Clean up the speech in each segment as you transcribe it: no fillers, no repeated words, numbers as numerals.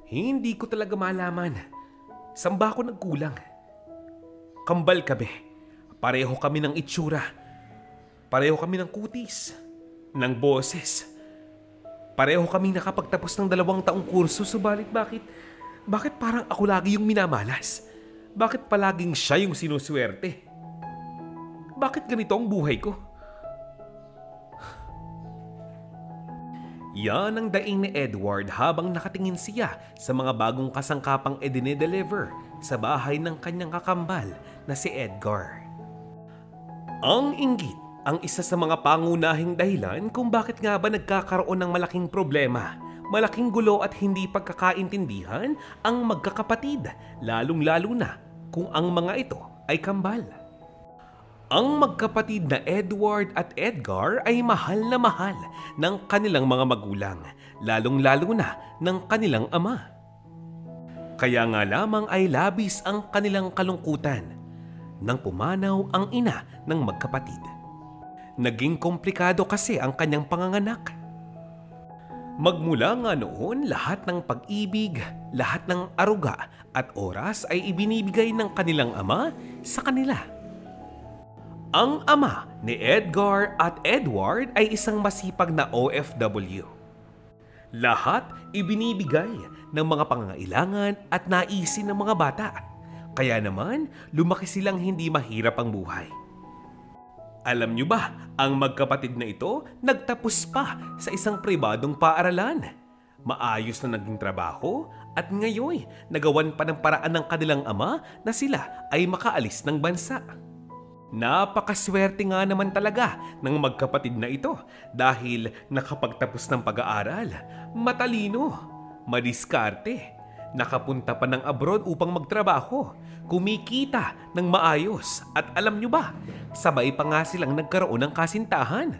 Hindi ko talaga malaman. Saan ba ako nagkulang? Kambal kami. Pareho kami ng itsura. Pareho kami ng kutis. Ng boses. Pareho kaming nakapagtapos ng 2 taong kurso, subalit bakit parang ako lagi yung minamalas? Bakit palaging siya yung sinuswerte? Bakit ganito ang buhay ko? Yan ang daing ni Edward habang nakatingin siya sa mga bagong kasangkapang edine-deliver sa bahay ng kanyang kakambal na si Edgar. Ang inggit ang isa sa mga pangunahing dahilan kung bakit nga ba nagkakaroon ng malaking problema, malaking gulo at hindi pagkakaintindihan ang magkakapatid, lalong-lalo na kung ang mga ito ay kambal. Ang magkapatid na Edward at Edgar ay mahal na mahal ng kanilang mga magulang, lalong-lalo na ng kanilang ama. Kaya nga lamang ay labis ang kanilang kalungkutan nang pumanaw ang ina ng magkapatid. Naging komplikado kasi ang kanyang panganganak. Magmula nga noon, lahat ng pag-ibig, lahat ng aruga at oras ay ibinibigay ng kanilang ama sa kanila. Ang ama ni Edgar at Edward ay isang masipag na OFW. Lahat ibinibigay ng mga pangangailangan at naisin ng mga bata. Kaya naman, lumaki silang hindi mahirap ang buhay. Alam nyo ba, ang magkapatid na ito nagtapos pa sa isang pribadong paaralan. Maayos na naging trabaho at ngayon nagawan pa ng paraan ng kanilang ama na sila ay makaalis ng bansa. Napakaswerte nga naman talaga ng magkapatid na ito dahil nakapagtapos ng pag-aaral, matalino, madiskarte, nakapunta pa ng abroad upang magtrabaho, kumikita ng maayos at alam nyo ba, sabay pa nga silang nagkaroon ng kasintahan.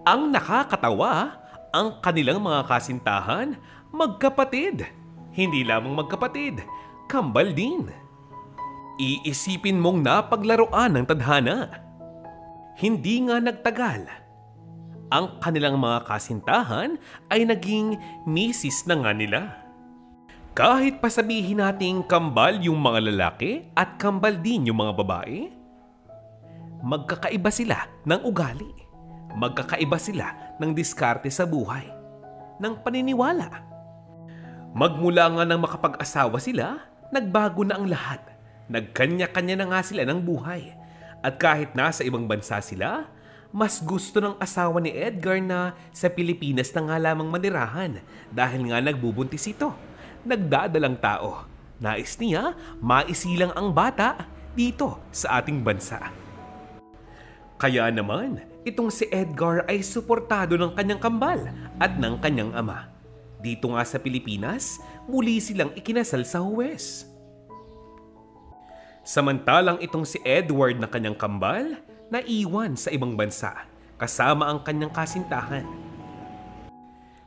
Ang nakakatawa, ang kanilang mga kasintahan, magkapatid. Hindi lamang magkapatid, kambal din. Iisipin mong napaglaruan ng tadhana. Hindi nga nagtagal. Ang kanilang mga kasintahan ay naging misis na nga nila. Kahit pasabihin nating kambal yung mga lalaki at kambal din yung mga babae, magkakaiba sila ng ugali. Magkakaiba sila ng diskarte sa buhay, ng paniniwala. Magmula nga nang makapag-asawa sila, nagbago na ang lahat. Nagkanya-kanya na nga sila ng buhay. At kahit nasa ibang bansa sila, mas gusto ng asawa ni Edgar na sa Pilipinas na nga lamang manirahan dahil nga nagbubuntis ito. Nagdadalang tao. Nais niya maisilang ang bata dito sa ating bansa. Kaya naman, itong si Edgar ay suportado ng kanyang kambal at ng kanyang ama. Dito nga sa Pilipinas, muli silang ikinasal sa huwes. Samantalang itong si Edward na kanyang kambal, naiwan sa ibang bansa kasama ang kanyang kasintahan.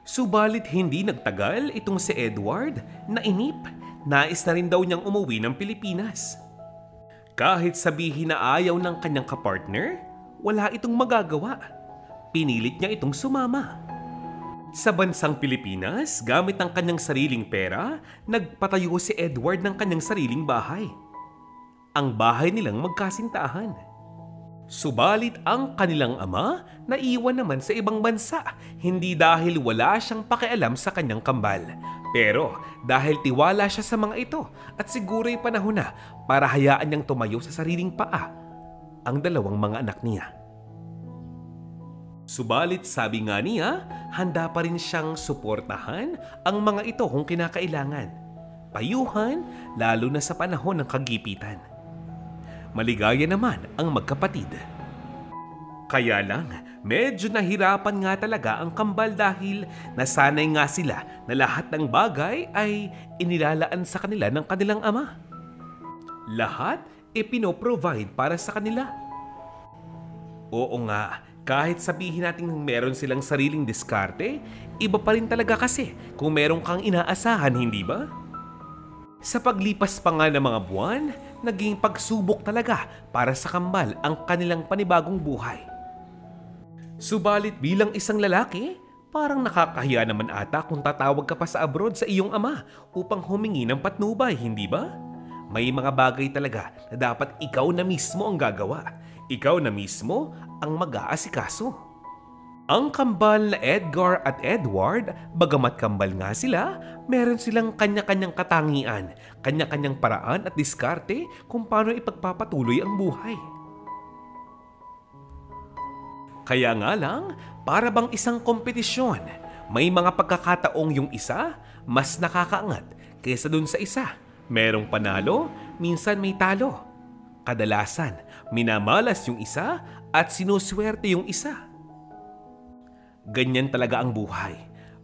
Subalit hindi nagtagal itong si Edward na inip, nais na rin daw niyang umuwi ng Pilipinas. Kahit sabihin na ayaw ng kanyang kapartner, wala itong magagawa. Pinilit niya itong sumama. Sa bansang Pilipinas, gamit ang kanyang sariling pera, nagpatayo si Edward ng kanyang sariling bahay. Ang bahay nilang magkasintahan. Subalit ang kanilang ama naiwan naman sa ibang bansa, hindi dahil wala siyang pakialam sa kanyang kambal, pero dahil tiwala siya sa mga ito at siguro'y panahon na para hayaan niyang tumayo sa sariling paa ang 2 mga anak niya. Subalit sabi nga niya, handa pa rin siyang suportahan ang mga ito kung kinakailangan. Payuhan lalo na sa panahon ng kagipitan. Maligaya naman ang magkapatid. Kaya lang, medyo nahirapan nga talaga ang kambal dahil nasanay nga sila na lahat ng bagay ay inilalaan sa kanila ng kanilang ama. Lahat ipinoprovide para sa kanila. Oo nga, kahit sabihin natin meron silang sariling diskarte, iba pa rin talaga kasi kung meron kang inaasahan, hindi ba? Sa paglipas pa nga ng mga buwan, naging pagsubok talaga para sa kambal ang kanilang panibagong buhay. Subalit bilang isang lalaki, Parang nakakahiya naman ata kung tatawag ka pa sa abroad sa iyong ama upang humingi ng patnubay, hindi ba? May mga bagay talaga na dapat ikaw na mismo ang gagawa. Ikaw na mismo ang mag-aasikaso. Ang kambal na Edgar at Edward, bagamat kambal nga sila, meron silang kanya-kanyang katangian, kanya-kanyang paraan at diskarte kung paano ipagpapatuloy ang buhay. Kaya nga lang, para bang isang kompetisyon, may mga pagkakataong yung isa mas nakakaangat kaysa dun sa isa. Merong panalo, minsan may talo. Kadalasan, minamalas yung isa at sinuswerte yung isa. Ganyan talaga ang buhay.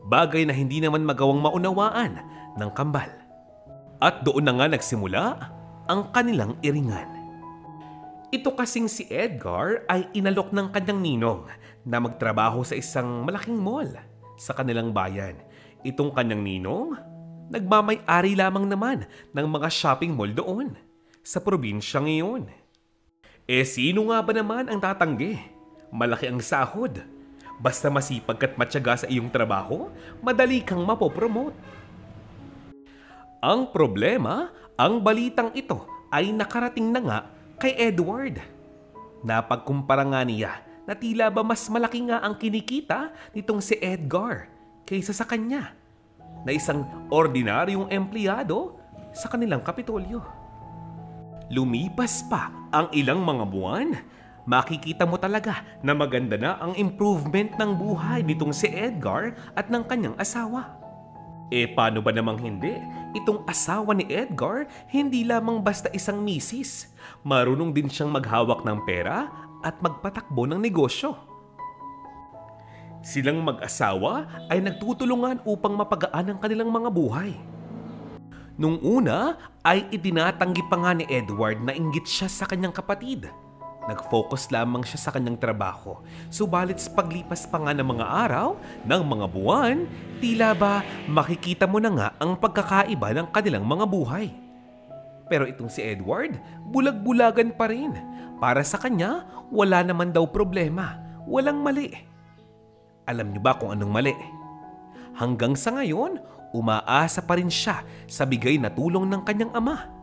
Bagay na hindi naman magawang maunawaan ng kambal. At doon na nga nagsimula ang kanilang iringan. Ito kasing si Edgar ay inalok ng kanyang ninong na magtrabaho sa isang malaking mall sa kanilang bayan. Itong kanyang ninong, nagmamay-ari lamang naman ng mga shopping mall doon sa probinsya ngayon. Sino nga ba naman ang tatanggi? Malaki ang sahod. Basta masipag at matyaga sa iyong trabaho, madali kang mapopromote. Ang problema, ang balitang ito ay nakarating na nga kay Edward. Napagkumpara nga niya na tila ba mas malaki nga ang kinikita nitong si Edgar kaysa sa kanya, na isang ordinaryong empleyado sa kanilang kapitolyo. Lumipas pa ang ilang mga buwan, makikita mo talaga na maganda na ang improvement ng buhay nitong si Edgar at ng kanyang asawa. Paano ba namang hindi? Itong asawa ni Edgar, hindi lamang basta isang misis. Marunong din siyang maghawak ng pera at magpatakbo ng negosyo. Silang mag-asawa ay nagtutulungan upang mapagaan ang kanilang mga buhay. Nung una ay itinatanggi pa nga ni Edward na inggit siya sa kanyang kapatid. Nag-focus lamang siya sa kanyang trabaho. Subalit sa paglipas pa nga ng mga araw, ng mga buwan, tila ba makikita mo na nga ang pagkakaiba ng kanilang mga buhay. Pero itong si Edward, bulag-bulagan pa rin. Para sa kanya, wala naman daw problema. Walang mali. Alam niyo ba kung anong mali? Hanggang sa ngayon, umaasa pa rin siya sa bigay na tulong ng kanyang ama.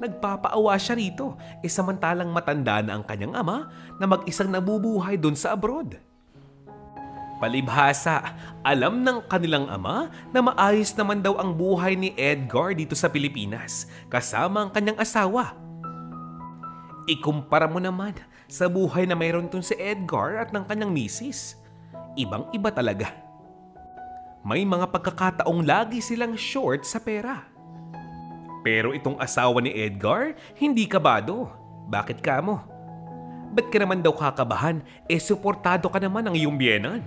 Nagpapaawa siya rito, samantalang matanda na ang kanyang ama na mag-isang nabubuhay doon sa abroad. Palibhasa, alam ng kanilang ama na maayos naman daw ang buhay ni Edgar dito sa Pilipinas kasama ang kanyang asawa. Ikumpara mo naman sa buhay na mayroon tun si Edgar at ng kanyang misis. Ibang-iba talaga. May mga pagkakataong lagi silang short sa pera. Pero itong asawa ni Edgar, hindi kabado. Bakit ka mo? Ba't ka naman daw kakabahan? Suportado ka naman ng iyong biyenan.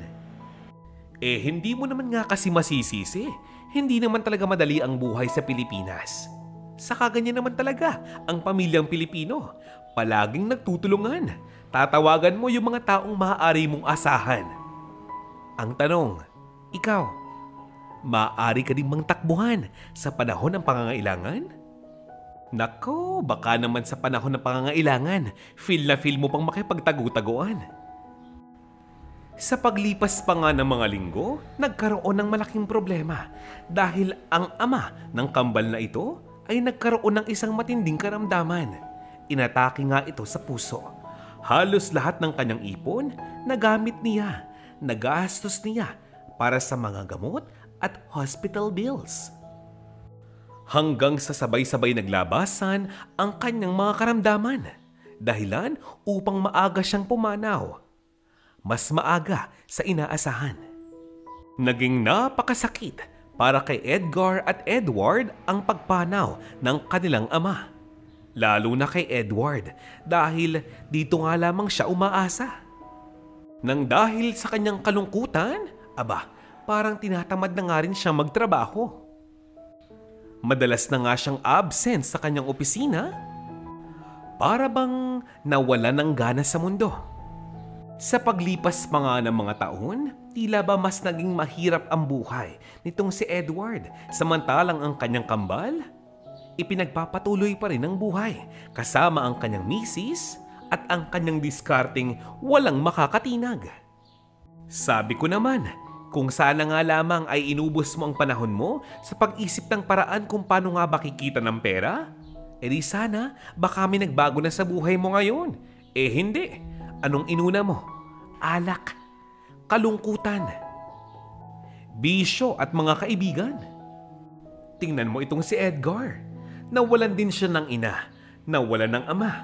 Hindi mo naman nga kasi masisisi. Hindi naman talaga madali ang buhay sa Pilipinas. Saka ganyan naman talaga ang pamilyang Pilipino. Palaging nagtutulungan. Tatawagan mo yung mga taong maaari mong asahan. Ang tanong, ikaw, maaari ka din bang takbuhan sa panahon ng pangangailangan? Nako, baka naman sa panahon ng pangangailangan, feel na feel mo pang makipagtagu-taguan. Sa paglipas pa nga ng mga linggo, nagkaroon ng malaking problema dahil ang ama ng kambal na ito ay nagkaroon ng isang matinding karamdaman. Inatake nga ito sa puso. Halos lahat ng kanyang ipon, nagamit niya, nagastos niya para sa mga gamot at hospital bills. Hanggang sa sabay-sabay naglabasan ang kanyang mga karamdaman, dahilan upang maaga siyang pumanaw. Mas maaga sa inaasahan. Naging napakasakit para kay Edgar at Edward ang pagpanaw ng kanilang ama. Lalo na kay Edward dahil dito nga lamang siya umaasa. Nang dahil sa kanyang kalungkutan, parang tinatamad na nga rin siyang magtrabaho. Madalas na nga siyang absent sa kanyang opisina. Para bang nawala ng gana sa mundo. Sa paglipas pa nga ng mga taon, tila ba mas naging mahirap ang buhay nitong si Edward, samantalang ang kanyang kambal, ipinagpapatuloy pa rin ang buhay kasama ang kanyang misis at ang kanyang diskarting walang makakatinag. Sabi ko naman, Kung sana nga lamang ay inubos mo ang panahon mo sa pag-isip ng paraan kung paano nga ba kikita ng pera, edi sana baka may nagbago na sa buhay mo ngayon. Eh hindi. Anong inuna mo? Alak, kalungkutan, bisyo at mga kaibigan. Tingnan mo itong si Edgar. Nawalan din siya ng ina, nawalan ng ama.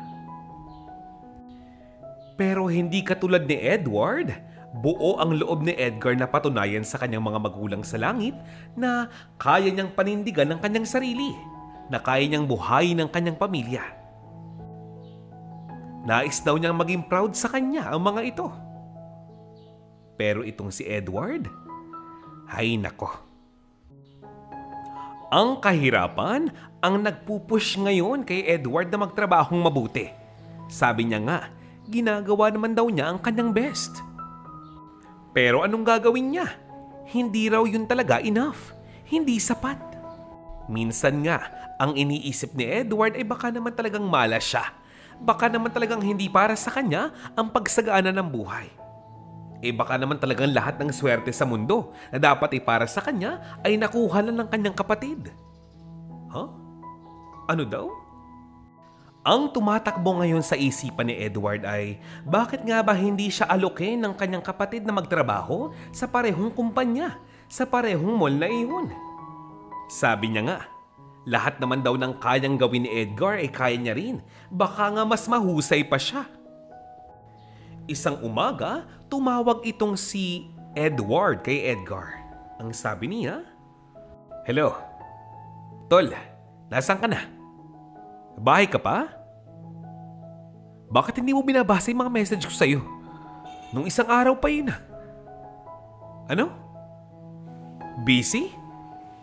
Pero hindi katulad ni Edward, buo ang loob ni Edgar na patunayan sa kanyang mga magulang sa langit na kaya niyang panindigan ng kanyang sarili, na kaya niyang buhayin ng kanyang pamilya. Nais daw niyang maging proud sa kanya ang mga ito. Pero itong si Edward, ay nako. Ang kahirapan ang nagpupush ngayon kay Edward na magtrabahong mabuti. Sabi niya nga, ginagawa naman daw niya ang kanyang best. Pero anong gagawin niya? Hindi raw yun talaga enough. Hindi sapat. Minsan nga, ang iniisip ni Edward ay baka naman talagang malas siya. Baka naman talagang hindi para sa kanya ang pagsagana ng buhay. Eh baka naman talagang lahat ng swerte sa mundo na dapat ay para sa kanya ay nakuha lang ng kanyang kapatid. Huh? Ano daw? Ang tumatakbo ngayon sa isipan ni Edward ay bakit nga ba hindi siya alokin ng kanyang kapatid na magtrabaho sa parehong kumpanya, sa parehong mall na iyon? Sabi niya nga, lahat naman daw ng kayang gawin ni Edgar ay kaya niya rin. Baka nga mas mahusay pa siya. Isang umaga, tumawag itong si Edward kay Edgar. Ang sabi niya, "Hello, Tol, nasaan ka na? Bahay ka pa? Bakit hindi mo binabasa yung mga message ko sa'yo? Nung isang araw pa yun. Ano? Busy?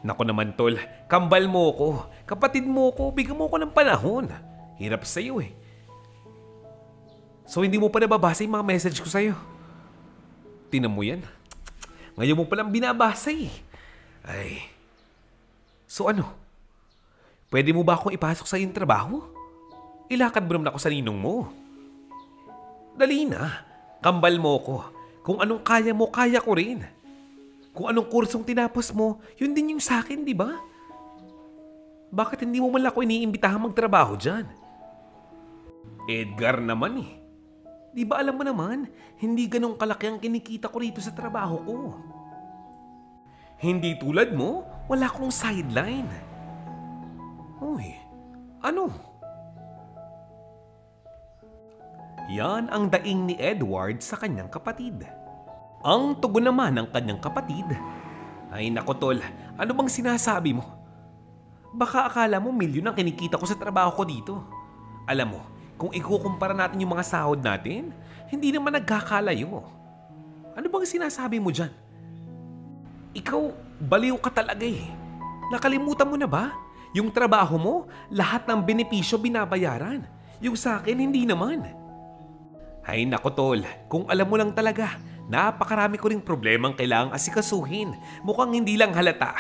Naku naman tol, kambal mo ko, kapatid mo ko, bigyan mo ko ng panahon. Hirap sa'yo eh. So hindi mo pa nababasa yung mga message ko sa'yo? Tinan mo yan. Ngayon mo palang binabasa eh. Ay. So ano? Pwede mo ba akong ipasok sa iyong trabaho? Ilakad mo naman ako sa ninong mo. Dali na. Kambal mo ko. Kung anong kaya mo, kaya ko rin. Kung anong kursong tinapos mo, yun din yung sa akin, di ba? Bakit hindi mo man ako iniimbitahan magtrabaho dyan? Edgar naman eh. Di ba alam mo naman, hindi ganong kalaki ang kinikita ko rito sa trabaho ko. Hindi tulad mo, wala akong sideline. Uy, ano? Yan ang daing ni Edward sa kanyang kapatid. Ang tugon naman ng kanyang kapatid, ay nako tol, ano bang sinasabi mo? Baka akala mo milyon ang kinikita ko sa trabaho ko dito. Alam mo, kung ikukumpara natin yung mga sahod natin, hindi naman nagkakalayo. Ano bang sinasabi mo dyan? Ikaw, baliw ka talaga eh. Nakalimutan mo na ba? Yung trabaho mo, lahat ng benepisyo binabayaran. Yung sa akin, hindi naman. Ay nako tol, kung alam mo lang talaga, napakarami ko ring problemang kailangang asikasuhin. Mukhang hindi lang halata.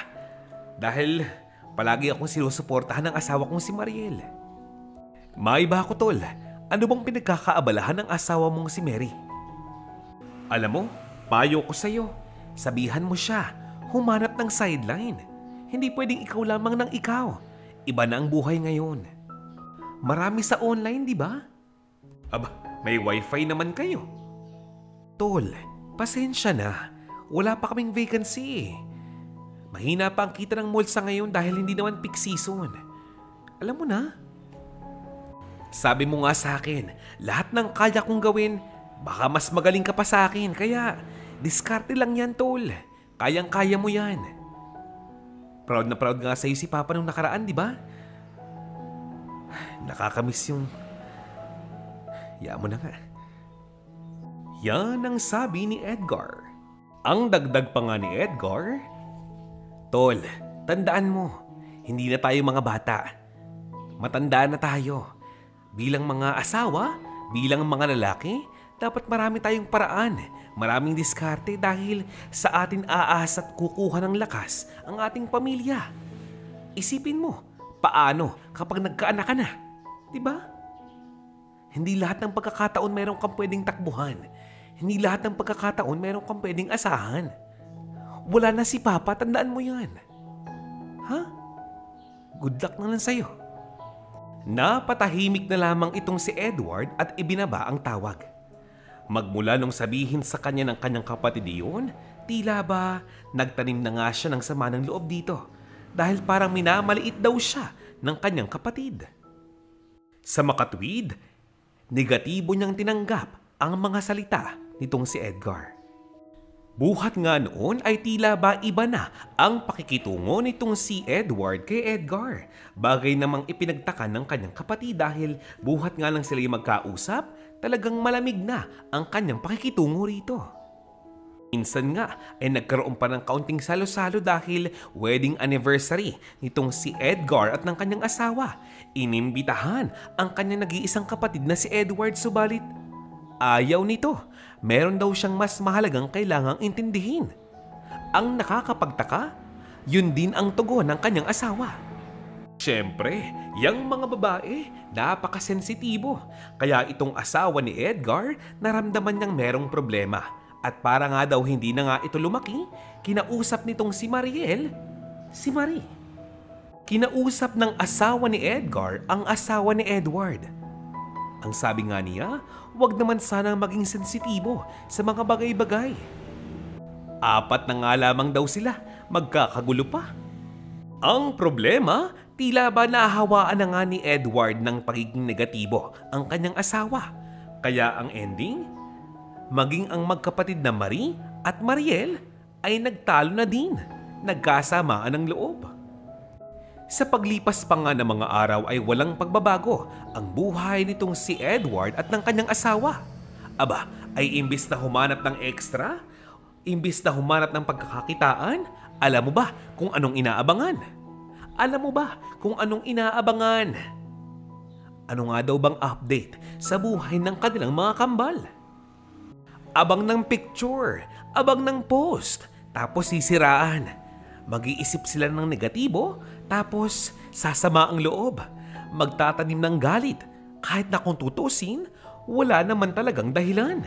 Dahil palagi akong sinusuportahan ng asawa kong si Mariel. Maiba ko tol, ano bang pinagkakaabalahan ng asawa mong si Mary? Alam mo, payo ko sa'yo. Sabihan mo siya, humanap ng sideline. Hindi pwedeng ikaw lamang ng ikaw. Iba na ang buhay ngayon. Marami sa online, di ba? Aba, may wifi naman kayo. Tol, pasensya na. Wala pa kaming vacancy. Mahina pa ang kita ng mall sa ngayon dahil hindi naman peak season. Alam mo na? Sabi mo nga sa akin, lahat ng kaya kong gawin, baka mas magaling ka pa sa akin. Kaya, diskarte lang yan, tol. Kayang-kaya mo yan. Proud na proud nga sa'yo si Papa nung nakaraan, di ba? Nakakamiss yung... Yaan mo na nga. Yan ang sabi ni Edgar. Ang dagdag pa nga ni Edgar, Tol, tandaan mo, hindi na tayo mga bata. Matanda na tayo. Bilang mga asawa, bilang mga lalaki, dapat marami tayong paraan, maraming diskarte dahil sa atin aas at kukuha ng lakas ang ating pamilya. Isipin mo, paano kapag nagkaanak ka na? Diba? Hindi lahat ng pagkakataon meron kang pwedeng takbuhan. Hindi lahat ng pagkakataon meron kang pwedeng asahan. Wala na si Papa, tandaan mo yan. Ha? Good luck na lang sa'yo. Napatahimik na lamang itong si Edward at ibinaba ang tawag. Magmula nung sabihin sa kanya ng kanyang kapatid iyon, tila ba nagtanim na nga siya ng sama ng loob dito dahil parang minamaliit daw siya ng kanyang kapatid. Sa makatwid, negatibo niyang tinanggap ang mga salita nitong si Edgar. Buhat nga noon ay tila ba iba na ang pakikitungo nitong si Edward kay Edgar. Bagay namang ipinagtaka ng kanyang kapatid dahil buhat nga lang sila magkausap, talagang malamig na ang kanyang pakikitungo rito. Minsan nga ay nagkaroon pa ng kaunting salo-salo dahil wedding anniversary nitong si Edgar at ng kanyang asawa. Inimbitahan ang kanyang nag-iisang kapatid na si Edward subalit ayaw nito. Meron daw siyang mas mahalagang kailangang intindihin. Ang nakakapagtaka, yun din ang tugon ng kanyang asawa. Siyempre, yang mga babae napakasensitibo. Kaya itong asawa ni Edgar naramdaman niyang merong problema. At para nga daw hindi na nga ito lumaki, kinausap nitong si Mariel, si Marie. Kinausap ng asawa ni Edgar ang asawa ni Edward. Ang sabi nga niya, huwag naman sanang maging sensitibo sa mga bagay-bagay. 4 na nga lamang daw sila, magkakagulo pa. Ang problema, tila ba nahawaan na nga ni Edward ng pagiging negatibo ang kanyang asawa. Kaya ang ending, maging ang magkapatid na Marie at Mariel ay nagtalo na din, nagkasamaan ng loob. Sa paglipas pa nga ng mga araw ay walang pagbabago ang buhay nitong si Edward at ng kanyang asawa. Aba, ay imbis na humanap ng extra, imbis na humanap ng pagkakakitaan, alam mo ba kung anong inaabangan? Alam mo ba kung anong inaabangan? Ano nga daw bang update sa buhay ng kanilang mga kambal? Abang ng picture, abang ng post, tapos sisiraan. Mag-iisip sila ng negatibo, tapos sasama ang loob. Magtatanim ng galit, kahit na kung tutusin, wala naman talagang dahilan.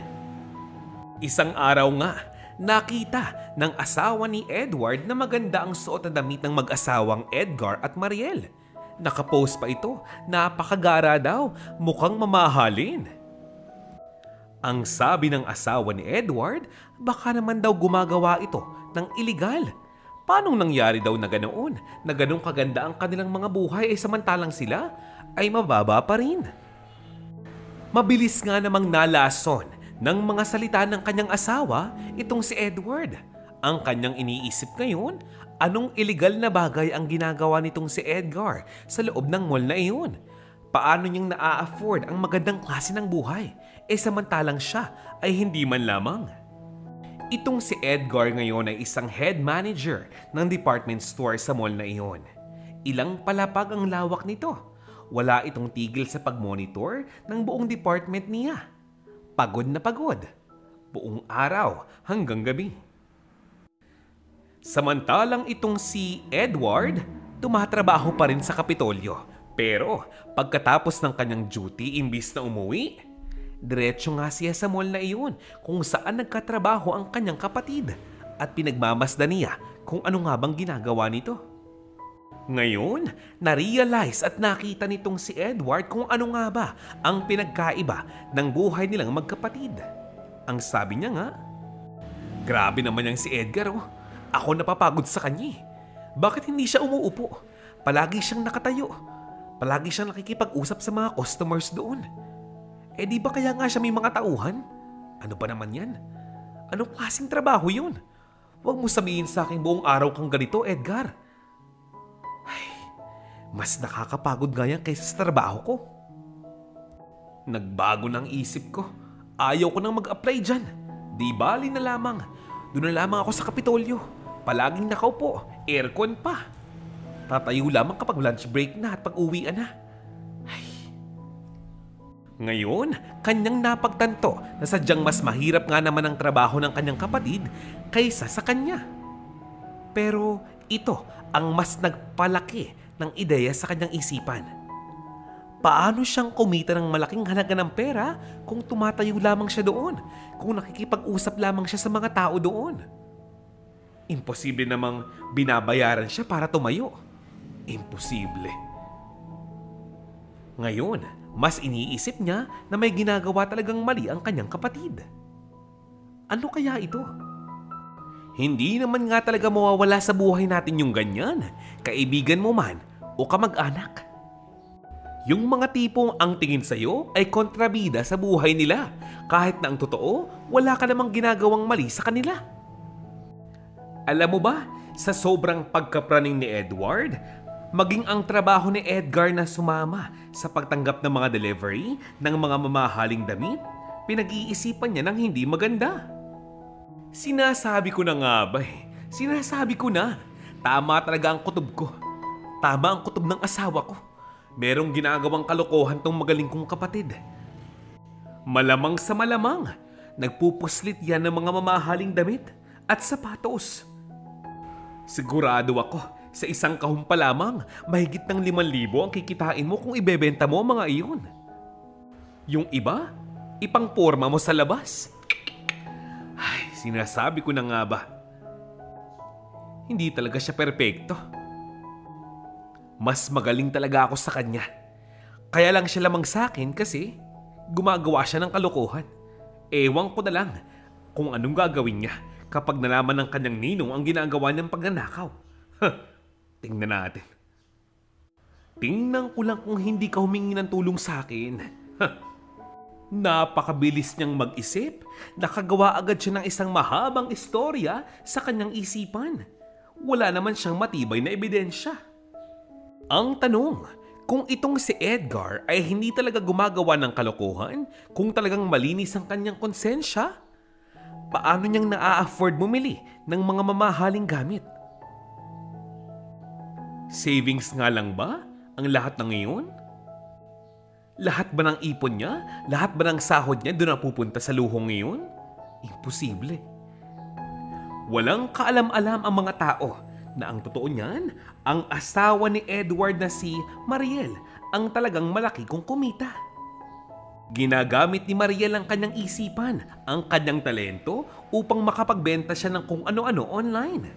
Isang araw nga, nakita ng asawa ni Edward na maganda ang suot na damit ng mag-asawang Edgar at Mariel. Nakapost pa ito, napakagara daw, mukhang mamahalin. Ang sabi ng asawa ni Edward, baka naman daw gumagawa ito ng iligal. Paanong nangyari daw na ganoon? Na ganong kaganda ang kanilang mga buhay ay samantalang sila ay mababa pa rin. Mabilis nga namang nalason ng mga salita ng kanyang asawa itong si Edward. Ang kanyang iniisip ngayon, anong iligal na bagay ang ginagawa nitong si Edgar sa loob ng mall na iyon? Paano niyang naa-afford ang magandang klase ng buhay? Samantalang siya ay hindi man lamang. Itong si Edgar ngayon ay isang head manager ng department store sa mall na iyon. Ilang palapag ang lawak nito. Wala itong tigil sa pag-monitor ng buong department niya. Pagod na pagod. Buong araw hanggang gabi. Samantalang itong si Edward, tumatrabaho pa rin sa Kapitolyo. Pero pagkatapos ng kanyang duty imbis na umuwi, diretso nga siya sa mall na iyon kung saan nagkatrabaho ang kanyang kapatid at pinagmamasdan niya kung ano nga bang ginagawa nito. Ngayon, na-realize at nakita nitong si Edward kung ano nga ba ang pinagkaiba ng buhay nilang magkapatid. Ang sabi niya nga, grabe naman yang si Edgar oh. Ako napapagod sa kanya. Bakit hindi siya umuupo? Palagi siyang nakatayo. Palagi siyang nakikipag-usap sa mga customers doon. Di ba kaya nga siya may mga tauhan? Ano ba naman yan? Anong klaseng trabaho yun? Huwag mo sabihin sa akin buong araw kang ganito, Edgar. Ay, mas nakakapagod nga yan kaysa sa trabaho ko. Nagbago ng isip ko. Ayaw ko nang mag-apply dyan. Di bali na lamang. Doon na lamang ako sa Kapitolyo. Palaging nakaupo, aircon pa. Tatayo lamang kapag lunch break na at pag-uwian na. Ngayon, kanyang napagtanto na sadyang mas mahirap nga naman ang trabaho ng kanyang kapatid kaysa sa kanya. Pero ito ang mas nagpalaki ng ideya sa kanyang isipan. Paano siyang kumita ng malaking halaga ng pera kung tumatayo lamang siya doon, kung nakikipag-usap lamang siya sa mga tao doon? Imposible namang binabayaran siya para tumayo. Imposible. Ngayon, mas iniisip niya na may ginagawa talagang mali ang kanyang kapatid. Ano kaya ito? Hindi naman nga talaga mawawala sa buhay natin yung ganyan, kaibigan mo man o kamag-anak. Yung mga tipong ang tingin sa'yo ay kontrabida sa buhay nila, kahit na ang totoo, wala ka namang ginagawang mali sa kanila. Alam mo ba, sa sobrang pagkapraning ni Edward, maging ang trabaho ni Edgar na sumama sa pagtanggap ng mga delivery ng mga mamahaling damit, pinag-iisipan niya ng hindi maganda. Sinasabi ko na nga ba Sinasabi ko na, tama talaga ang kutob ko. Tama ang kutob ng asawa ko. Merong ginagawang kalokohan tong magaling kong kapatid. Malamang sa malamang, nagpupuslit yan ng mga mamahaling damit at sapatos. Sigurado ako, sa isang kahon pa lamang, mahigit ng 5,000 ang kikitain mo kung ibebenta mo mga iyon. Yung iba, ipangporma mo sa labas. Ay, sinasabi ko na nga ba, hindi talaga siya perpekto. Mas magaling talaga ako sa kanya. Kaya lang siya lamang sa akin kasi gumagawa siya ng kalokohan. Ewan ko na lang kung anong gagawin niya kapag nalaman ng kanyang ninong ang ginagawa niyang pagnanakaw. Tingnan natin. Tingnan ko lang kung hindi ka humingi ng tulong sa akin. Napakabilis niyang mag-isip. Nakagawa agad siya ng isang mahabang istorya sa kanyang isipan. Wala naman siyang matibay na ebidensya. Ang tanong, kung itong si Edgar ay hindi talaga gumagawa ng kalokohan, kung talagang malinis ang kanyang konsensya, paano niyang naa-afford bumili ng mga mamahaling gamit? Savings nga lang ba ang lahat ng iyon? Lahat ba ng ipon niya? Lahat ba ng sahod niya doon napupunta sa luhong iyon? Imposible. Walang kaalam-alam ang mga tao na ang totoo niyan, ang asawa ni Edward na si Mariel ang talagang malaki kong kumita. Ginagamit ni Mariel ang kanyang isipan, ang kanyang talento upang makapagbenta siya ng kung ano-ano online.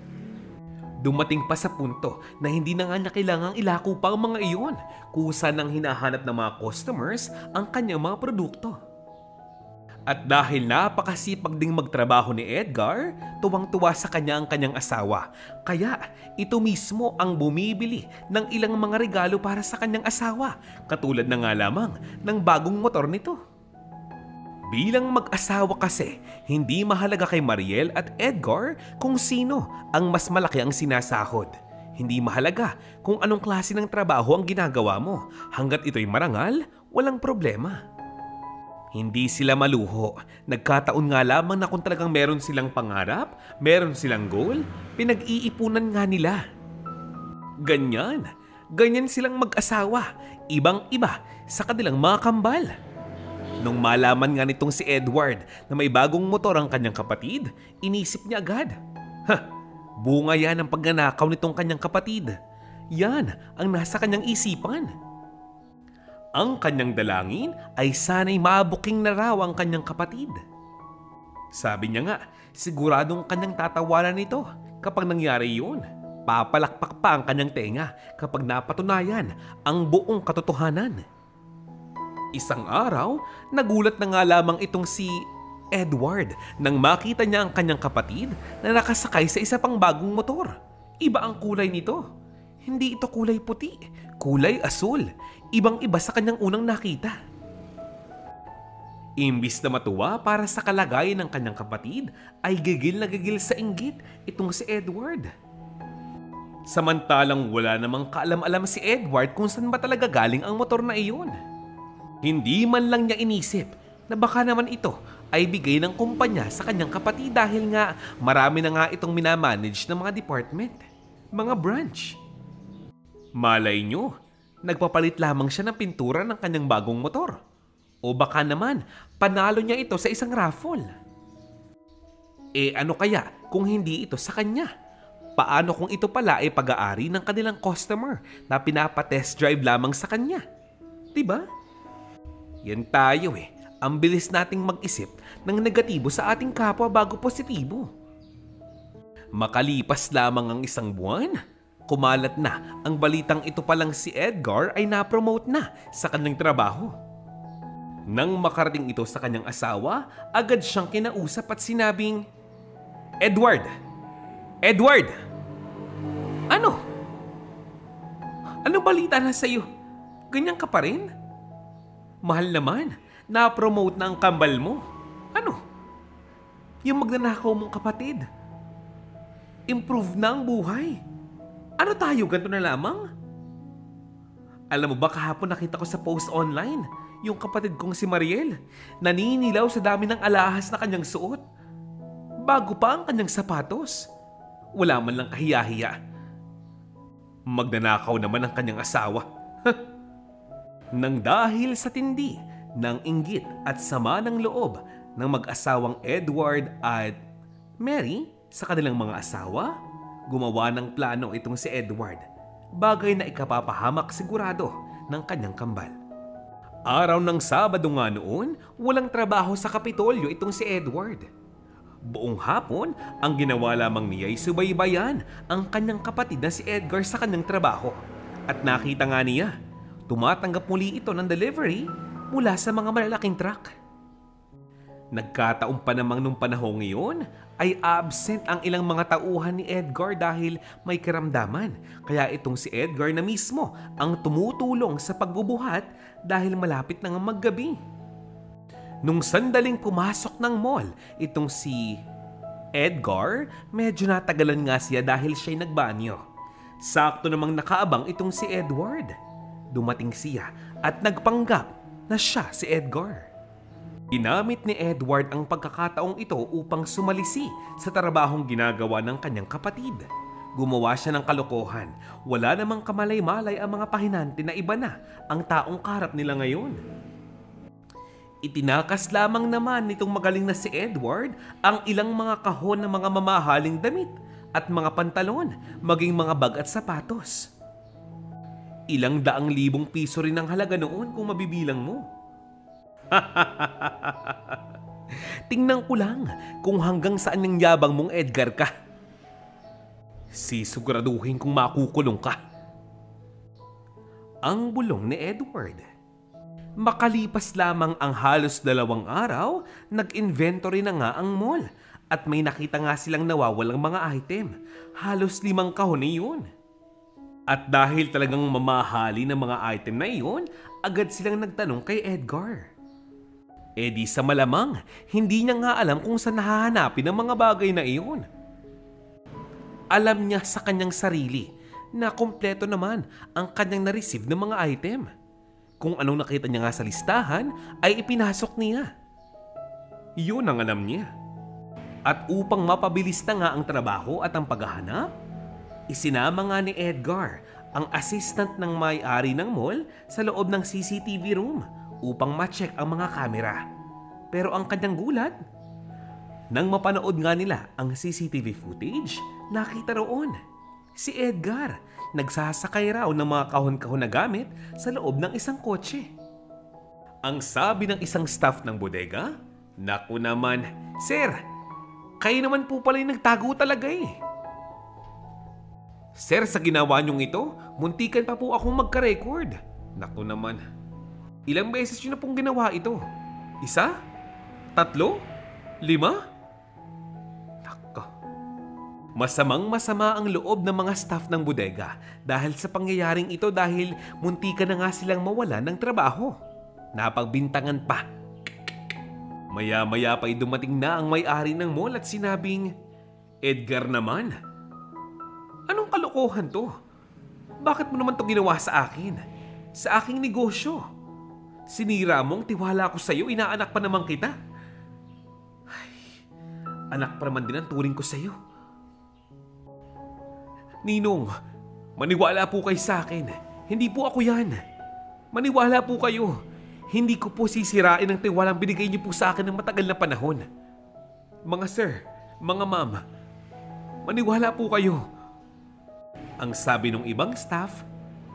Dumating pa sa punto na hindi na nga niya kailangang ilako pa ang mga iyon kung saan ang hinahanap ng mga customers ang kanyang mga produkto. At dahil napakasipag ding magtrabaho ni Edgar, tuwang-tuwa sa kanya ang kanyang asawa. Kaya ito mismo ang bumibili ng ilang mga regalo para sa kanyang asawa, katulad na nga lamang ng bagong motor nito. Bilang mag-asawa kasi, hindi mahalaga kay Mariel at Edgar kung sino ang mas malaki ang sinasahod. Hindi mahalaga kung anong klase ng trabaho ang ginagawa mo. Hanggat ito'y marangal, walang problema. Hindi sila maluho. Nagkataon nga lamang na kung talagang meron silang pangarap, meron silang goal, pinag-iipunan nga nila. Ganyan silang mag-asawa, ibang-iba sa kanilang mga kambal. Nung malaman nga nitong si Edward na may bagong motor ang kanyang kapatid, inisip niya agad. Bunga yan ang pagnanakaw nitong kanyang kapatid. Yan ang nasa kanyang isipan. Ang kanyang dalangin ay sana'y mabuking na raw ang kanyang kapatid. Sabi niya nga, siguradong kanyang tatawanan nito kapag nangyari yun. Papalakpak pa ang kanyang tenga kapag napatunayan ang buong katotohanan. Isang araw, nagulat na nga lamang itong si Edward nang makita niya ang kanyang kapatid na nakasakay sa isa pang bagong motor. Iba ang kulay nito. Hindi ito kulay puti, kulay asul. Ibang-iba sa kanyang unang nakita. Imbis na matuwa para sa kalagayan ng kanyang kapatid, ay gigil na gigil sa inggit itong si Edward. Samantalang wala namang kaalam-alam si Edward kung saan ba talaga galing ang motor na iyon. Hindi man lang niya inisip na baka naman ito ay bigay ng kumpanya sa kanyang kapatid dahil nga marami na nga itong minamanage ng mga department, mga branch. Malay nyo, nagpapalit lamang siya ng pintura ng kanyang bagong motor. O baka naman, panalo niya ito sa isang raffle. Ano kaya kung hindi ito sa kanya? Paano kung ito pala ay pag-aari ng kanilang customer na pinapa-test drive lamang sa kanya? Diba? Yan tayo Ang bilis nating mag-isip ng negatibo sa ating kapwa bago positibo. Makalipas lamang ang isang buwan, kumalat na ang balitang ito palang si Edgar ay na-promote na sa kanyang trabaho. Nang makarating ito sa kanyang asawa, agad siyang kinausap at sinabing, Edward! Edward! Ano? Ano balita na sa'yo? Ganyan ka pa rin? Mahal naman, na-promote na ang kambal mo. Ano? Yung magnanakaw mong kapatid. Improve na ang buhay. Ano tayo, ganito na lamang? Alam mo ba, kahapon nakita ko sa post online, yung kapatid kong si Mariel, naninilaw sa dami ng alahas na kanyang suot. Bago pa ang kanyang sapatos. Wala man lang kahiya-hiya. Magnanakaw naman ang kanyang asawa. Nang dahil sa tindi ng inggit at sama ng loob ng mag-asawang Edward at Mary sa kanilang mga asawa, gumawa ng plano itong si Edward, bagay na ikapapahamak sigurado ng kanyang kambal. Araw ng Sabado nga noon, walang trabaho sa Kapitolyo itong si Edward. Buong hapon, ang ginawa lamang niya ay subaybayan ang kanyang kapatid na si Edgar sa kanyang trabaho. At nakita nga niya, tumatanggap muli ito ng delivery mula sa mga malalaking truck. Nagkataon pa namang nung panahong iyon ay absent ang ilang mga tauhan ni Edgar dahil may karamdaman. Kaya itong si Edgar na mismo ang tumutulong sa pagbubuhat dahil malapit na nga maggabi. Nung sandaling pumasok ng mall, itong si Edgar, medyo natagalan nga siya dahil siya'y nagbanyo. Sakto namang nakaabang itong si Edward. Dumating siya at nagpanggap na siya si Edgar. Ginamit ni Edward ang pagkakataong ito upang sumalisi sa trabahong ginagawa ng kanyang kapatid. Gumawa siya ng kalokohan. Wala namang kamalay-malay ang mga pahinante na iba na ang taong kaharap nila ngayon. Itinakas lamang naman nitong magaling na si Edward ang ilang mga kahon ng mga mamahaling damit at mga pantalon, maging mga bag at sapatos. Ilang daang libong piso rin ang halaga noon kung mabibilang mo. Tingnan ko lang kung hanggang saan yung yabang mong Edgar ka. Sisiguraduhin kung makukulong ka. Ang bulong ni Edward. Makalipas lamang ang halos 2 araw, nag-inventory na nga ang mall at may nakita nga silang nawawalang mga item. Halos 5 kahon na yun. At dahil talagang mamahali ng mga item na iyon, agad silang nagtanong kay Edgar. E di sa malamang, hindi niya nga alam kung saan nahahanapin ang mga bagay na iyon. Alam niya sa kanyang sarili na kompleto naman ang kanyang na-receive ng mga item. Kung anong nakita niya nga sa listahan ay ipinasok niya. Yun ang alam niya. At upang mapabilis na nga ang trabaho at ang paghahanap, isinama nga ni Edgar ang assistant ng may-ari ng mall sa loob ng CCTV room upang ma-check ang mga kamera. Pero ang kanyang gulat, nang mapanood nga nila ang CCTV footage, nakita roon si Edgar nagsasakay raw ng mga kahon-kahon na gamit sa loob ng isang kotse. Ang sabi ng isang staff ng bodega, naku naman, Sir, kayo naman po pala yung nagtago talaga eh. Sir, sa ginawa niyong ito, muntikan pa po akong magka-record. Naku naman, ilang beses niyo na pong ginawa ito? 1? 3? 5? Masamang-masama ang loob ng mga staff ng bodega dahil sa pangyayaring ito dahil muntika na nga silang mawala ng trabaho. Napagbintangan pa. Maya-maya pa'y dumating na ang may-ari ng mall at sinabing, Edgar naman, anong kalokohan to? Bakit mo naman to ginawa sa akin? Sa aking negosyo. Sinira mong tiwala ko sa'yo, inaanak pa naman kita. Ay, anak pa naman din ang turing ko sa'yo. Ninong, maniwala po kayo sa akin. Hindi po ako yan. Maniwala po kayo. Hindi ko po sisirain ang tiwalang binigay niyo po sa akin ng matagal na panahon. Mga sir, mga ma'am, maniwala po kayo. Ang sabi ng ibang staff,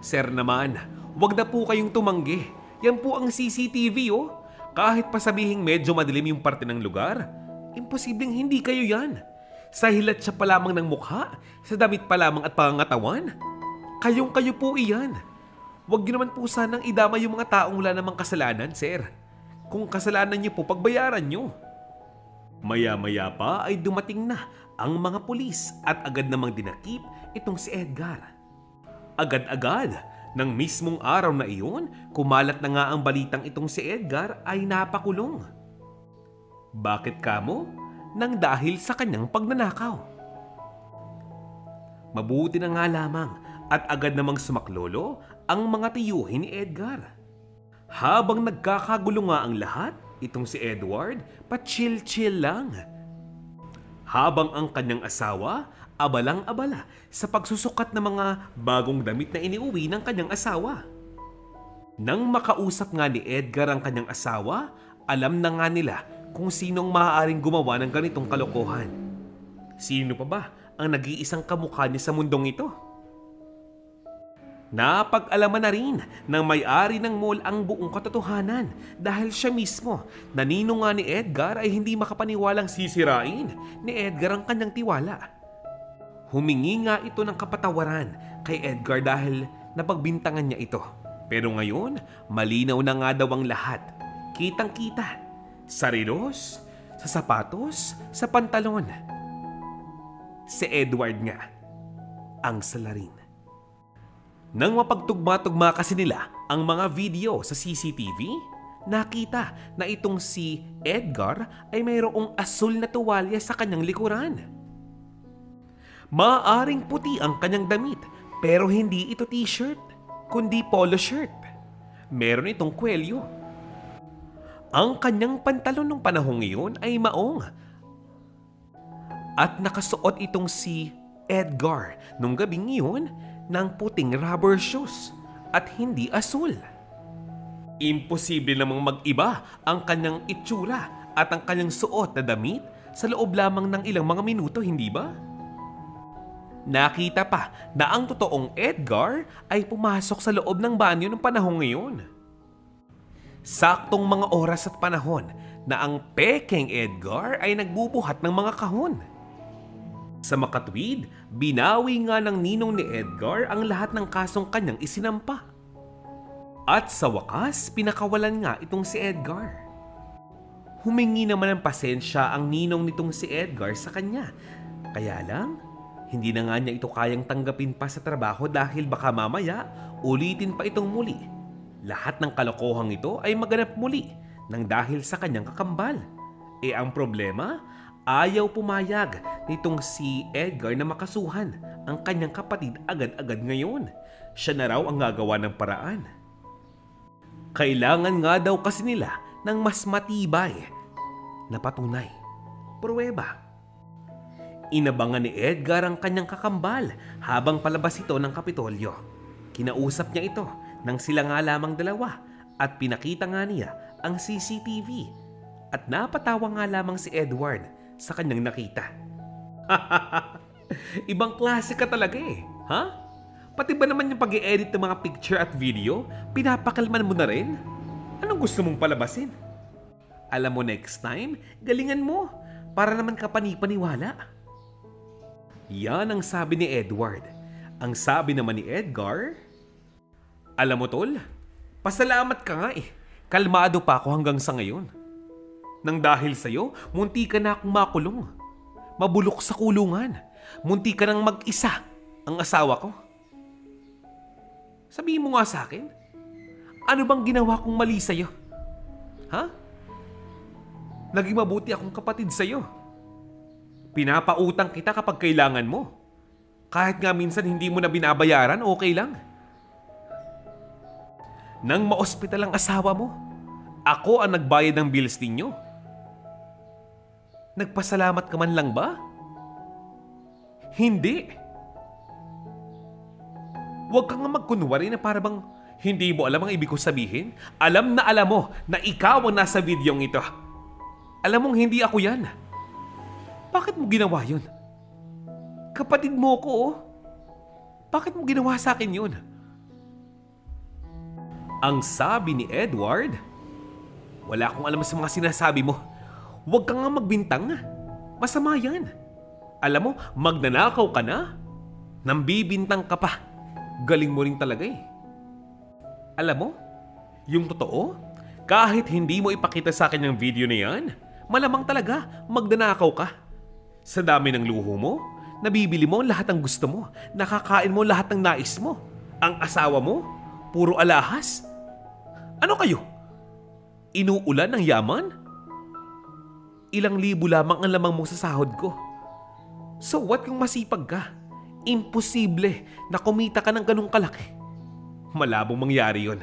Sir naman, wag na po kayong tumanggi. Yan po ang CCTV oh. Kahit pa sabihing medyo madilim yung parte ng lugar, imposibleng hindi kayo yan. Sa hilat siya pa lamang ng mukha, sa damit pa lamang at pangangatawan. Kayong-kayo po iyan. Huwag niyo naman po sanang idama yung mga taong wala namang kasalanan, sir. Kung kasalanan niyo po, pagbayaran niyo. Maya-maya pa ay dumating na ang mga pulis at agad namang dinakip itong si Edgar. Agad-agad, ng mismong araw na iyon, kumalat na nga ang balitang itong si Edgar ay napakulong. Bakit kamo? Nang dahil sa kanyang pagnanakaw. Mabuti na nga lamang at agad namang sumaklolo ang mga tiyuhin ni Edgar. Habang nagkakagulo nga ang lahat, itong si Edward pa-chill-chill lang. Habang ang kanyang asawa abalang-abala sa pagsusukat ng mga bagong damit na iniuwi ng kanyang asawa. Nang makausap nga ni Edgar ang kanyang asawa, alam na nga nila kung sinong maaaring gumawa ng ganitong kalokohan. Sino pa ba ang nag-iisang kamukha niya sa mundong ito? Napag-alaman na rin ng may-ari ng mall ang buong katotohanan dahil siya mismo, na ninong nga ni Edgar, ay hindi makapaniwalang sisirain ni Edgar ang kanyang tiwala. Humingi nga ito ng kapatawaran kay Edgar dahil napagbintangan niya ito. Pero ngayon, malinaw na nga daw ang lahat. Kitang-kita. Sa relos, sa sapatos, sa pantalon. Si Edward nga, ang salarin. Nang mapagtugma-tugma kasi nila ang mga video sa CCTV, nakita na itong si Edgar ay mayroong asul na tuwalya sa kanyang likuran. Maaring puti ang kanyang damit pero hindi ito t-shirt, kundi polo shirt. Meron itong kwelyo. Ang kanyang pantalon nung panahong iyon ay maong. At nakasuot itong si Edgar nung gabing iyon ng puting rubber shoes at hindi asul. Imposible namang mag-iba ang kanyang itsura at ang kanyang suot na damit sa loob lamang ng ilang mga minuto, hindi ba? Nakita pa na ang totoong Edgar ay pumasok sa loob ng banyo ng panahong ngayon. Saktong mga oras at panahon na ang pekeng Edgar ay nagbubuhat ng mga kahon. Sa makatwid, binawi nga ng ninong ni Edgar ang lahat ng kasong kanyang isinampa. At sa wakas, pinakawalan nga itong si Edgar. Humingi naman ng pasensya ang ninong nitong si Edgar sa kanya. Kaya lang, hindi na nga niya ito kayang tanggapin pa sa trabaho dahil baka mamaya ulitin pa itong muli. Lahat ng kalokohang ito ay maganap muli nang dahil sa kanyang kakambal. Ang problema, ayaw pumayag nitong si Edgar na makasuhan ang kanyang kapatid agad-agad ngayon. Siya na raw ang gagawa ng paraan. Kailangan nga daw kasi nila ng mas matibay na patunay. Pruweba. Inabangan ni Edgar ang kanyang kakambal habang palabas ito ng Kapitolyo. Kinausap niya ito nang sila nga lamang dalawa at pinakita nga niya ang CCTV. At napatawa nga lamang si Edward sa kanyang nakita. Ibang klase ka talaga ha? Pati ba naman yung pag-i-edit ng mga picture at video, pinapakalman mo na rin? Anong gusto mong palabasin? Alam mo, next time, galingan mo para naman kapani-paniwala. Yan ang sabi ni Edward. Ang sabi naman ni Edgar, alam mo tol, pasalamat ka nga Kalmado pa ako hanggang sa ngayon. Nang dahil sa'yo, munti ka na akong makulong. Mabulok sa kulungan. Munti ka nang mag-isa ang asawa ko. Sabihin mo nga sa akin, ano bang ginawa kong mali sa'yo? Ha? Naging mabuti akong kapatid sa'yo. Pinapautang kita kapag kailangan mo. Kahit nga minsan hindi mo na binabayaran, okay lang. Nang ma-ospital ang asawa mo, ako ang nagbayad ng bills ninyo. Nagpasalamat ka man lang ba? Hindi. Huwag kang nga magkunwari na para bang hindi mo alam ang ibig ko sabihin. Alam mo na ikaw ang nasa videong ito. Alam mong hindi ako yan. Bakit mo ginawa yun? Kapatid mo ko Bakit mo ginawa sa akin yun? Ang sabi ni Edward, wala akong alam sa mga sinasabi mo. Huwag kang nga magbintang. Masama yan. Alam mo, magnanakaw ka na? Nambibintang ka pa. Galing mo rin talaga eh. Alam mo, yung totoo, kahit hindi mo ipakita sa akin yung video na yan, malamang talaga magnanakaw ka. Sa dami ng luho mo, nabibili mo lahat ng gusto mo, nakakain mo lahat ng nais mo. Ang asawa mo, puro alahas. Ano kayo? Inuulan ng yaman? Ilang libo lamang ang lamang mo sa sahod ko. So what kung masipag ka? Imposible na kumita ka ng ganung kalaki. Malabong mangyari yun.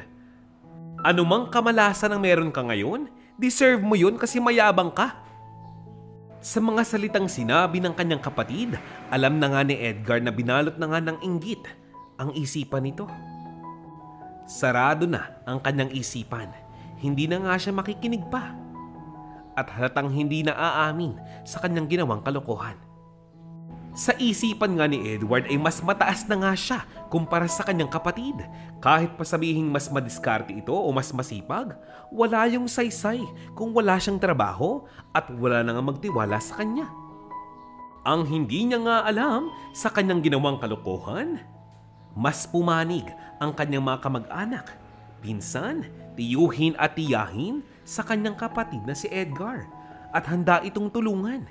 Anumang kamalasan ang meron ka ngayon, deserve mo yun kasi mayabang ka. Sa mga salitang sinabi ng kanyang kapatid, alam na nga ni Edgar na binalot na nga ng inggit ang isipan nito. Sarado na ang kanyang isipan. Hindi na nga siya makikinig pa. At halatang hindi na aamin sa kanyang ginawang kalokohan. Sa isipan nga ni Edward ay mas mataas na nga siya kumpara sa kanyang kapatid. Kahit pa sabihing mas madiskarte ito o mas masipag, wala yung saysay kung wala siyang trabaho at wala na nga magtiwala sa kanya. Ang hindi niya nga alam sa kanyang ginawang kalokohan, mas pumanig ang kanyang mga kamag-anak, pinsan, tiyuhin at tiyahin sa kanyang kapatid na si Edgar at handa itong tulungan.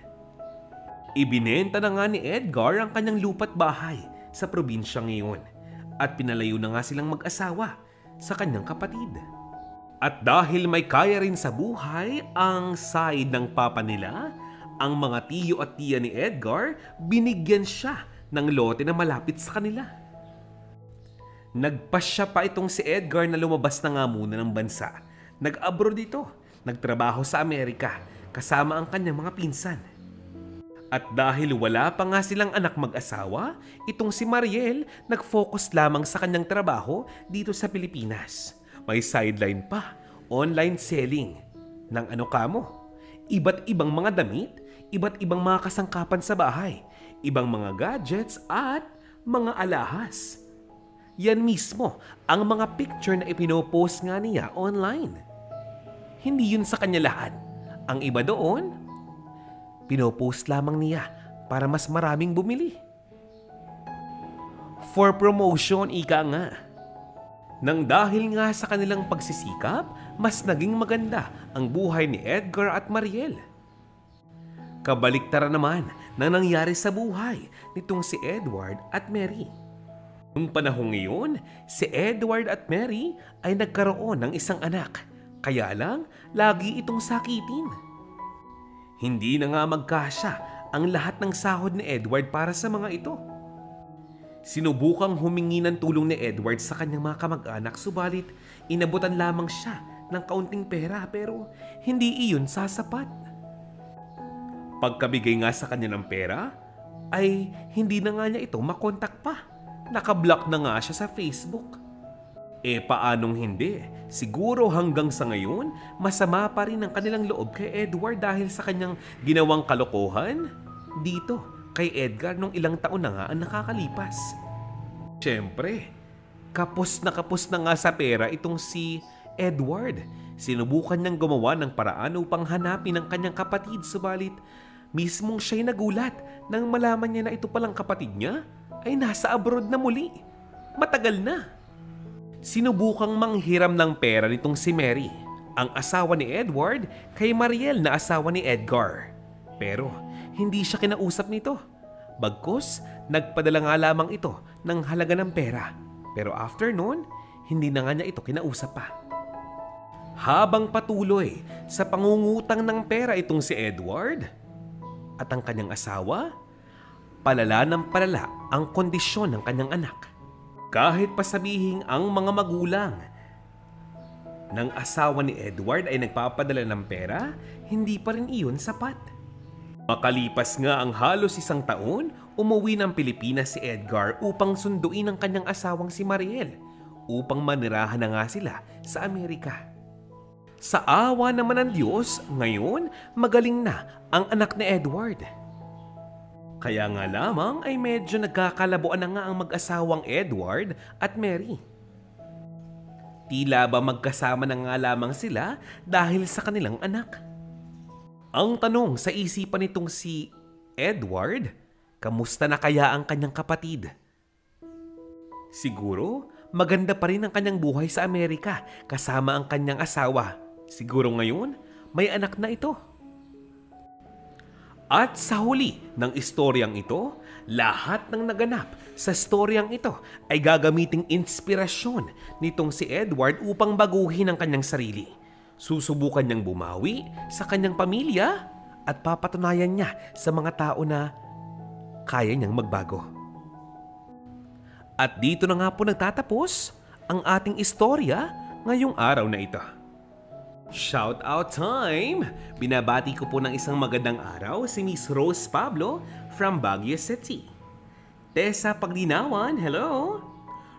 Ibinenta na nga ni Edgar ang kanyang lupa't bahay sa probinsya ngayon at pinalayo na nga silang mag-asawa sa kanyang kapatid. At dahil may kaya rin sa buhay ang side ng papa nila, ang mga tiyo at tiya ni Edgar, binigyan siya ng lote na malapit sa kanila. Nagpasya pa itong si Edgar na lumabas na nga muna ng bansa. Nag-abroad ito, nagtrabaho sa Amerika kasama ang kanyang mga pinsan. At dahil wala pa nga silang anak mag-asawa, itong si Mariel nag-focus lamang sa kanyang trabaho dito sa Pilipinas. May sideline pa, online selling. Ng ano kamo? Iba't ibang mga damit, iba't ibang mga kasangkapan sa bahay, ibang mga gadgets at mga alahas. Yan mismo ang mga picture na ipinopost nga niya online. Hindi yun sa kanya lahat. Ang iba doon, pinopost lamang niya para mas maraming bumili. For promotion, ika nga. Nang dahil nga sa kanilang pagsisikap, mas naging maganda ang buhay ni Edgar at Mariel. Kabaliktaran naman na nangyari sa buhay nitong si Edward at Mary. Noong panahong ngayon, si Edward at Mary ay nagkaroon ng isang anak. Kaya lang, lagi itong sakitin. Hindi na nga magkasya ang lahat ng sahod ni Edward para sa mga ito. Sinubukang humingi ng tulong ni Edward sa kanyang mga kamag-anak subalit inabutan lamang siya ng kaunting pera pero hindi iyon sasapat. Pagkabigay nga sa kanya ng pera ay hindi na nga niya ito makontak pa. Nakablock na nga siya sa Facebook. Paanong hindi? Siguro hanggang sa ngayon, masama pa rin ang kanilang loob kay Edward dahil sa kanyang ginawang kalokohan dito kay Edgar nung ilang taon na nga ang nakakalipas. Siyempre, kapos na nga sa pera itong si Edward. Sinubukan niyang gumawa ng paraan upang hanapin ang kanyang kapatid subalit mismong siya'y nagulat nang malaman niya na ito palang kapatid niya ay nasa abroad na muli. Matagal na. Sinubukang manghiram ng pera nitong si Mary, ang asawa ni Edward, kay Mariel na asawa ni Edgar. Pero hindi siya kinausap nito. Bagkus, nagpadala nga lamang ito ng halaga ng pera. Pero after noon, hindi na nga niya ito kinausap pa. Habang patuloy sa pangungutang ng pera itong si Edward at ang kanyang asawa, palala ng palala ang kondisyon ng kanyang anak. Kahit pa sabihing ang mga magulang ng asawa ni Edward ay nagpapadala ng pera, hindi pa rin iyon sapat. Makalipas nga ang halos isang taon, umuwi ng Pilipinas si Edgar upang sunduin ang kanyang asawang si Mariel upang manirahan na nga sila sa Amerika. Sa awa naman ng Diyos, ngayon magaling na ang anak ni Edward. Kaya nga lamang ay medyo nagkakalabuan na nga ang mag-asawang Edward at Mary. Tila ba magkasama na nga lamang sila dahil sa kanilang anak. Ang tanong sa isipan nitong si Edward, Kamusta na kaya ang kanyang kapatid? Siguro, maganda pa rin ang kanyang buhay sa Amerika kasama ang kanyang asawa. Siguro ngayon, may anak na ito. At sa huli ng istoryang ito, lahat ng naganap sa istoryang ito ay gagamiting inspirasyon nitong si Edward upang baguhin ang kanyang sarili. Susubukan niyang bumawi sa kanyang pamilya at papatunayan niya sa mga tao na kaya niyang magbago. At dito na nga po nagtatapos ang ating istorya ngayong araw na ito. Shout out time! Binabati ko po ng isang magandang araw si Miss Rose Pablo from Baguio City. Tessa Paglinawan, hello!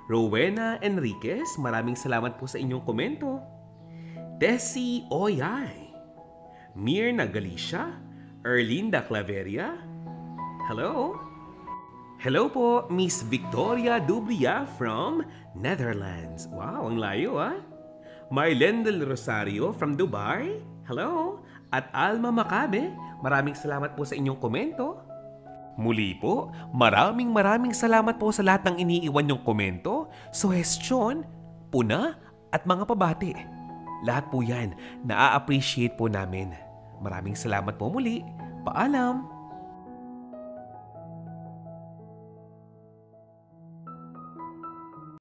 Rowena Enriquez, maraming salamat po sa inyong komento. Tessie Oyay, Mirna Galicia, Erlinda Claveria, hello! Hello po, Miss Victoria Dubria from Netherlands. Wow, ang layo ah! Marlendel Rosario from Dubai, hello! At Alma Macabe, maraming salamat po sa inyong komento. Muli po, maraming salamat po sa lahat ng iniiwan nyong komento, suhestyon, puna at mga pabati. Lahat po yan, na-appreciate po namin. Maraming salamat po muli. Paalam!